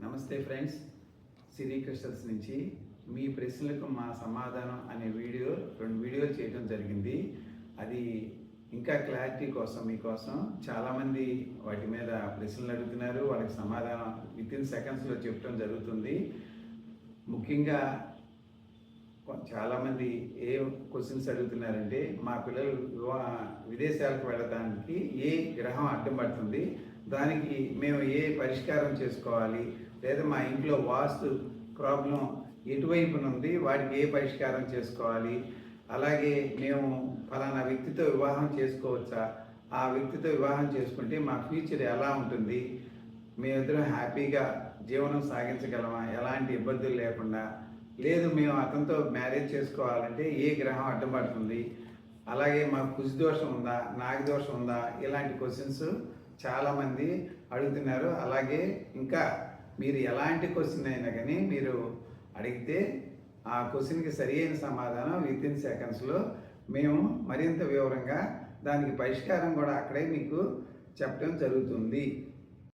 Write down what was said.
నమస్తే ఫ్రెండ్స్, సిరి క్రిస్టల్స్ నుంచి మీ ప్రశ్నలకు మా సమాధానం అనే రెండు వీడియోలు చేయడం జరిగింది. అది ఇంకా క్లారిటీ కోసం మీకోసం చాలామంది వాటి మీద ప్రశ్నలు అడుగుతున్నారు. వాళ్ళకి సమాధానం వితిన్ సెకండ్స్లో చెప్పడం జరుగుతుంది. ముఖ్యంగా చాలామంది ఏ క్వశ్చన్స్ అడుగుతున్నారంటే, మా పిల్లలు విదేశాలకు వెళ్ళడానికి ఏ గ్రహం అడ్డం పడుతుంది, దానికి మేము ఏ పరిష్కారం చేసుకోవాలి, లేదా మా ఇంట్లో వాస్తు ప్రాబ్లం ఎటువైపున ఉంది, వాటికి ఏ పరిష్కారం చేసుకోవాలి, అలాగే మేము ఫలానా వ్యక్తితో వివాహం చేసుకోవచ్చా, ఆ వ్యక్తితో వివాహం చేసుకుంటే మా ఫ్యూచర్ ఎలా ఉంటుంది, మేమిద్దరం హ్యాపీగా జీవనం సాగించగలమా ఎలాంటి ఇబ్బందులు లేకుండా, లేదు మేము అతనితో మ్యారేజ్ చేసుకోవాలంటే ఏ గ్రహం అడ్డం పడుతుంది, అలాగే మాకు కుజ దోషం ఉందా, నాగ దోషం ఉందా, ఇలాంటి క్వశ్చన్స్ చాలామంది అడుగుతున్నారు. అలాగే ఇంకా మీరు ఎలాంటి క్వశ్చన్ అయినా కానీ మీరు అడిగితే ఆ క్వశ్చన్కి సరి అయిన సమాధానం వితిన్ సెకండ్స్లో మేము మరింత వివరంగా దానికి పరిష్కారం కూడా అక్కడే మీకు చెప్పడం జరుగుతుంది.